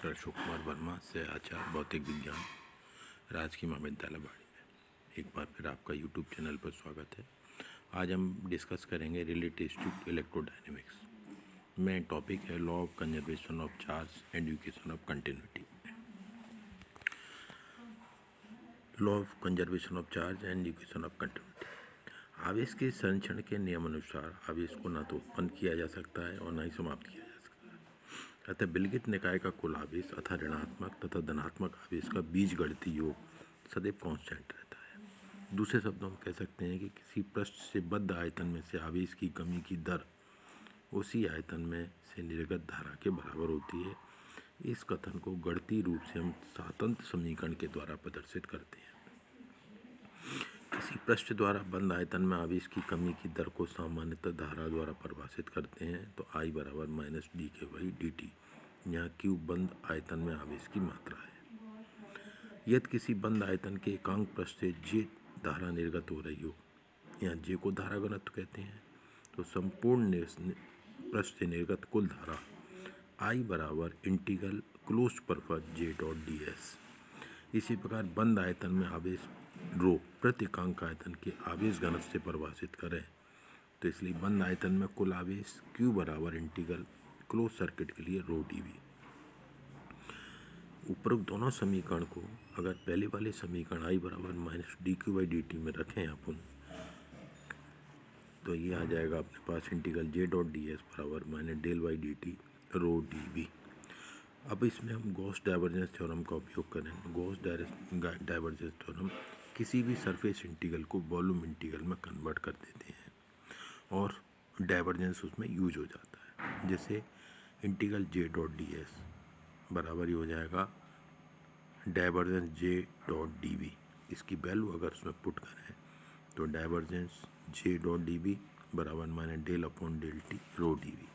Doctor Ashok Kumar Verma से आचार्य भौतिक विज्ञान राजकीय महाविद्यालय बाड़ी में एक बार फिर आपका यूट्यूब चैनल पर स्वागत है। आज हम डिस्कस करेंगे रिलेटिविस्टिक इलेक्ट्रोडायनेमिक्स में। टॉपिक है law of conservation of charge and equation of continuity. Law of conservation of charge and equation of continuity. आवेश के संरक्षण के नियम अनुसार आवेश को न तो उत्पन्न किया जा सकता है और न ही समाप्त किया जा सकता है। अतः विलगित निकाय का कुल आवेश अतः ऋणात्मक तथा धनात्मक आवेश का बीजगणितीय योग सदैव कांस्टेंट रहता है। दूसरे शब्दों में कह सकते हैं कि किसी पृष्ठ से बद्ध आयतन में से आवेश की कमी की दर उसी आयतन में से निर्गत धारा के बराबर होती है। इस कथन को गणितीय रूप से हम स्वातंत्र समीकरण के द्वारा प्रदर्शित करते हैं। किसी पृष्ठ द्वारा बंद आयतन में आवेश की कमी की दर को सामान्यतः धारा द्वारा परिभाषित करते हैं तो I बराबर माइनस डी के वाई डी टी, यहाँ Q बंद आयतन में आवेश की मात्रा है। यदि किसी बंद आयतन के एकांक पृष्ठ से J धारा निर्गत हो रही हो, यहाँ J को धारा घनत्व कहते हैं, तो संपूर्ण पृष्ठ से निर्गत कुल धारा I बराबर इंटीग्रल क्लोज परफर J डॉट डी एस। इसी प्रकार बंद आयतन में आवेश रो प्रति एकांक आयतन के आवेश घनत्व से परिभाषित करें तो इसलिए बंद आयतन में कुल आवेश Q बराबर इंटीग्रल क्लोज सर्किट के लिए रो डी वी। उपरोक्त दोनों समीकरण को अगर पहले वाले समीकरण I बराबर minus D Q by D T में रखें अपन, तो ये आ जाएगा अपने पास integral J dot D S बराबर minus del by D T rho D V. अब इसमें हम गॉस डाइवर्जेंस थ्योरम का उपयोग करें। गॉस डाइवर्जेंस थ्योरम किसी भी सरफेस इंटीग्रल को वॉल्यूम इंटीग्रल में कन्वर्ट कर देते हैं और डाइवर्जेंस उसमें यूज हो जाता है। जैसे integral J dot D S बराबर ही हो जाएगा divergence J dot D V. इसकी वैल्यू अगर उसमें पुट करें तो divergence J dot D V बराबर minus del upon del T rho D V.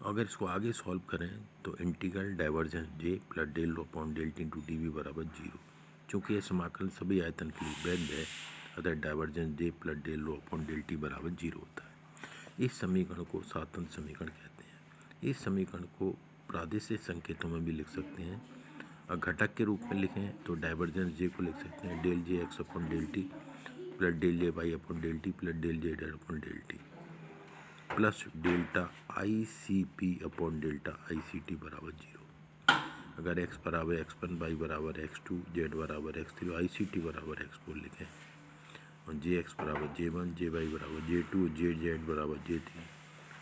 अगर इसको आगे सॉल्व करें तो integral divergence J plus del upon del T into D V बराबर जीरो। चूँकि यह समाकलन सभी आयतन के लिए वैध है अतः divergence J plus del upon del T बराबर जीरो होता है। इस समीकरण को स्वातंत्र समीकरण कहते हैं। इस समीकरण को प्रादेशिक संकेतों में भी लिख सकते हैं। अगर घटक के रूप में लिखें तो डाइवर्जेंस J को लिख सकते हैं del J X upon del T plus del J Y upon del T plus del J del upon del T plus delta I C P upon delta I C T बराबर zero. अगर x बराबर x1, y बराबर x2, z बराबर x3, आई C T बराबर x4 लिखें और जे x बराबर J1, जे Y बराबर J2, जे जेड बराबर J3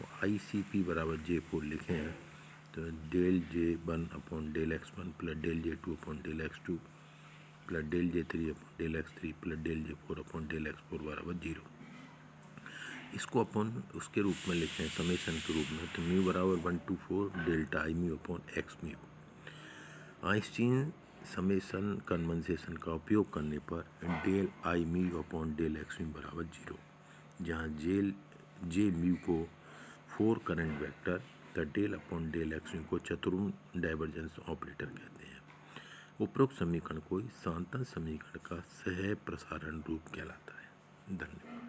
और आई सी पी बराबर J4 लिखें तो del J1 upon del x1 plus del J2 upon del x2 plus del J3 upon del x3 plus del J4 upon del x4 बराबर zero. इसको अपन उसके रूप में लिखते हैं समेशन के रूप में, तो म्यू बराबर 1 to 4 delta I mu upon X mu. Einstein summation convention का उपयोग करने पर del I mu upon del X mu बराबर जीरो, जहाँ जे म्यू को 4 करंट वेक्टर तथा del upon del X mu को चतुर्भुज डाइवर्जेंस ऑपरेटर कहते हैं। उपरोक्त समीकरण को सांतन समीकरण का सह प्रसारण रूप कहलाता है। धन्यवाद।